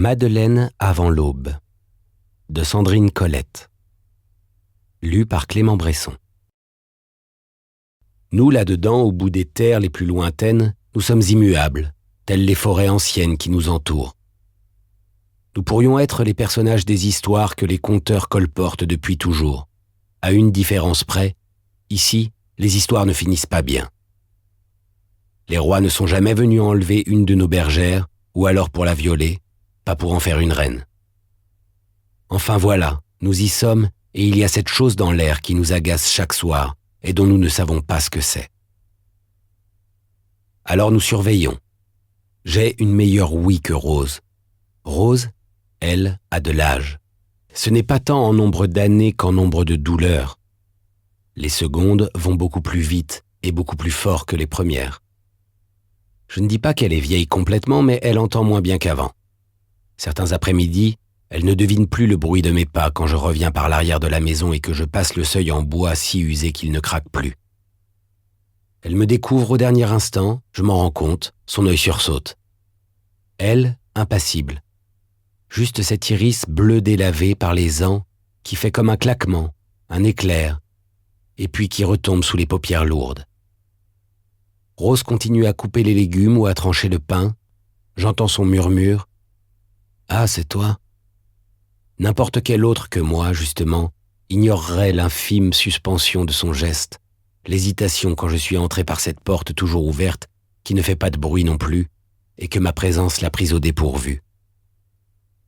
Madeleine avant l'aube de Sandrine Colette. Lu par Clément Bresson. Nous, là-dedans, au bout des terres les plus lointaines, nous sommes immuables, telles les forêts anciennes qui nous entourent. Nous pourrions être les personnages des histoires que les conteurs colportent depuis toujours. À une différence près, ici, les histoires ne finissent pas bien. Les rois ne sont jamais venus enlever une de nos bergères, ou alors pour la violer, pas pour en faire une reine. Enfin voilà, nous y sommes, et il y a cette chose dans l'air qui nous agace chaque soir, et dont nous ne savons pas ce que c'est. Alors nous surveillons. J'ai une meilleure ouïe que Rose. Rose, elle, a de l'âge. Ce n'est pas tant en nombre d'années qu'en nombre de douleurs. Les secondes vont beaucoup plus vite et beaucoup plus fort que les premières. Je ne dis pas qu'elle est vieille complètement, mais elle entend moins bien qu'avant. Certains après-midi, elle ne devine plus le bruit de mes pas quand je reviens par l'arrière de la maison et que je passe le seuil en bois si usé qu'il ne craque plus. Elle me découvre au dernier instant, je m'en rends compte, son œil sursaute. Elle, impassible. Juste cet iris bleu délavé par les ans qui fait comme un claquement, un éclair, et puis qui retombe sous les paupières lourdes. Rose continue à couper les légumes ou à trancher le pain. J'entends son murmure. « Ah, c'est toi ?» N'importe quel autre que moi, justement, ignorerait l'infime suspension de son geste, l'hésitation quand je suis entré par cette porte toujours ouverte, qui ne fait pas de bruit non plus, et que ma présence l'a prise au dépourvu.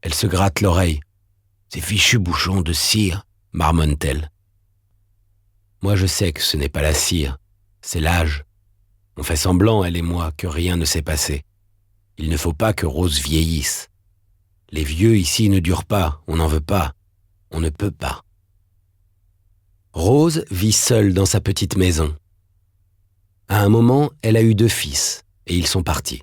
Elle se gratte l'oreille. « Ces fichus bouchons de cire !» marmonne-t-elle. Moi je sais que ce n'est pas la cire, c'est l'âge. On fait semblant, elle et moi, que rien ne s'est passé. Il ne faut pas que Rose vieillisse. Les vieux ici ne durent pas, on n'en veut pas, on ne peut pas. Rose vit seule dans sa petite maison. À un moment, elle a eu 2 fils, et ils sont partis.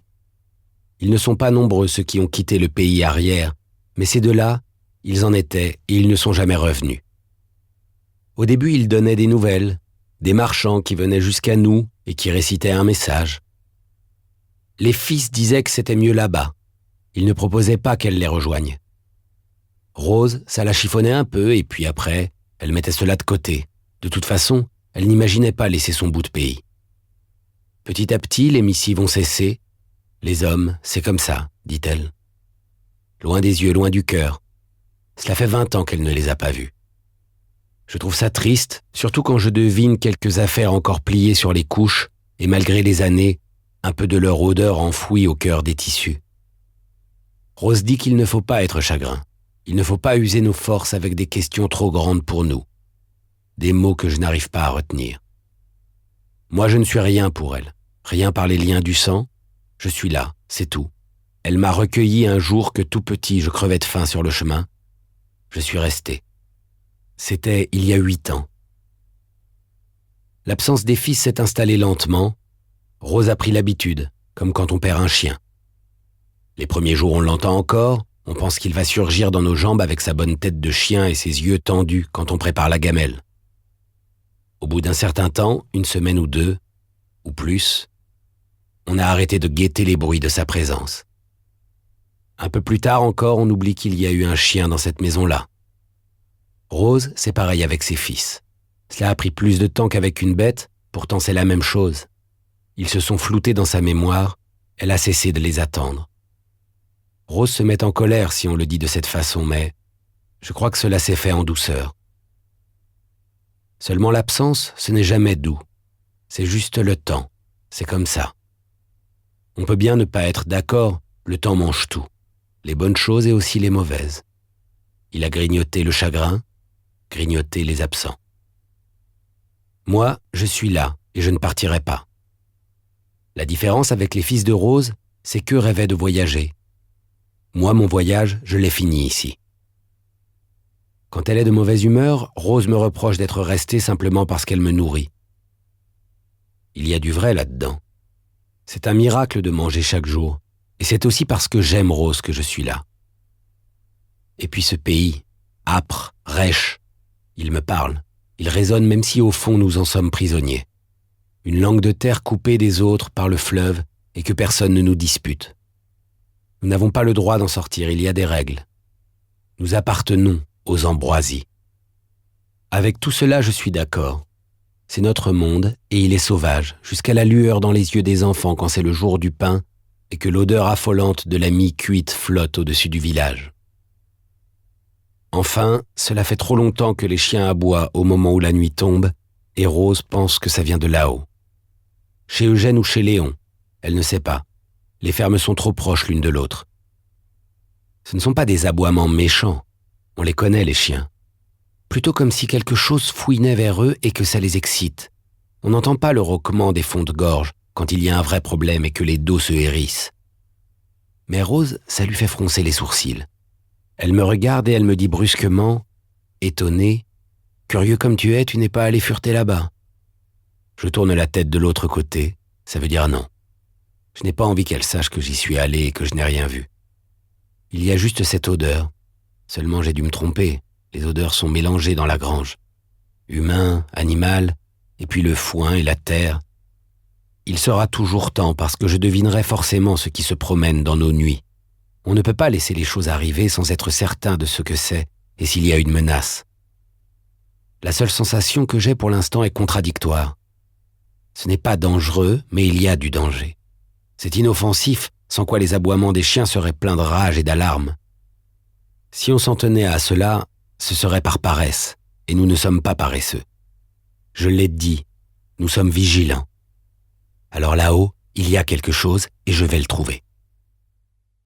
Ils ne sont pas nombreux ceux qui ont quitté le pays arrière, mais ces 2-là, ils en étaient et ils ne sont jamais revenus. Au début, ils donnaient des nouvelles, des marchands qui venaient jusqu'à nous et qui récitaient un message. Les fils disaient que c'était mieux là-bas. Ils ne proposaient pas qu'elle les rejoigne. Rose, ça la chiffonnait un peu et puis après, elle mettait cela de côté. De toute façon, elle n'imaginait pas laisser son bout de pays. Petit à petit, les missives ont cessé. Les hommes, c'est comme ça, dit-elle. Loin des yeux, loin du cœur. Cela fait 20 ans qu'elle ne les a pas vus. Je trouve ça triste, surtout quand je devine quelques affaires encore pliées sur les couches et malgré les années, un peu de leur odeur enfouie au cœur des tissus. Rose dit qu'il ne faut pas être chagrin. Il ne faut pas user nos forces avec des questions trop grandes pour nous. Des mots que je n'arrive pas à retenir. Moi, je ne suis rien pour elle. Rien par les liens du sang. Je suis là, c'est tout. Elle m'a recueilli un jour que tout petit, je crevais de faim sur le chemin. Je suis resté. C'était il y a 8 ans. L'absence des fils s'est installée lentement. Rose a pris l'habitude, comme quand on perd un chien. Les premiers jours, on l'entend encore, on pense qu'il va surgir dans nos jambes avec sa bonne tête de chien et ses yeux tendus quand on prépare la gamelle. Au bout d'un certain temps, 1 semaine ou 2, ou plus, on a arrêté de guetter les bruits de sa présence. Un peu plus tard encore, on oublie qu'il y a eu un chien dans cette maison-là. Rose, c'est pareil avec ses fils. Cela a pris plus de temps qu'avec une bête, pourtant c'est la même chose. Ils se sont floutés dans sa mémoire, elle a cessé de les attendre. Rose se met en colère si on le dit de cette façon, mais je crois que cela s'est fait en douceur. Seulement l'absence, ce n'est jamais doux. C'est juste le temps, c'est comme ça. On peut bien ne pas être d'accord, le temps mange tout, les bonnes choses et aussi les mauvaises. Il a grignoté le chagrin, grignoté les absents. Moi, je suis là et je ne partirai pas. La différence avec les fils de Rose, c'est qu'eux rêvaient de voyager. Moi, mon voyage, je l'ai fini ici. Quand elle est de mauvaise humeur, Rose me reproche d'être restée simplement parce qu'elle me nourrit. Il y a du vrai là-dedans. C'est un miracle de manger chaque jour, et c'est aussi parce que j'aime Rose que je suis là. Et puis ce pays, âpre, rêche, il me parle, il résonne même si au fond nous en sommes prisonniers. Une langue de terre coupée des autres par le fleuve et que personne ne nous dispute. Nous n'avons pas le droit d'en sortir, il y a des règles. Nous appartenons aux ambroisies. Avec tout cela, je suis d'accord. C'est notre monde et il est sauvage, jusqu'à la lueur dans les yeux des enfants quand c'est le jour du pain et que l'odeur affolante de la mie cuite flotte au-dessus du village. Enfin, cela fait trop longtemps que les chiens aboient au moment où la nuit tombe et Rose pense que ça vient de là-haut. Chez Eugène ou chez Léon, elle ne sait pas. Les fermes sont trop proches l'une de l'autre. Ce ne sont pas des aboiements méchants. On les connaît, les chiens. Plutôt comme si quelque chose fouinait vers eux et que ça les excite. On n'entend pas le rauquement des fonds de gorge quand il y a un vrai problème et que les dos se hérissent. Mais Rose, ça lui fait froncer les sourcils. Elle me regarde et elle me dit brusquement, étonnée, « Curieux comme tu es, tu n'es pas allé fureter là-bas. » Je tourne la tête de l'autre côté, ça veut dire non. Je n'ai pas envie qu'elle sache que j'y suis allé et que je n'ai rien vu. Il y a juste cette odeur. Seulement j'ai dû me tromper. Les odeurs sont mélangées dans la grange. Humain, animal, et puis le foin et la terre. Il sera toujours temps parce que je devinerai forcément ce qui se promène dans nos nuits. On ne peut pas laisser les choses arriver sans être certain de ce que c'est et s'il y a une menace. La seule sensation que j'ai pour l'instant est contradictoire. Ce n'est pas dangereux, mais il y a du danger. C'est inoffensif, sans quoi les aboiements des chiens seraient pleins de rage et d'alarme. Si on s'en tenait à cela, ce serait par paresse, et nous ne sommes pas paresseux. Je l'ai dit, nous sommes vigilants. Alors là-haut, il y a quelque chose et je vais le trouver.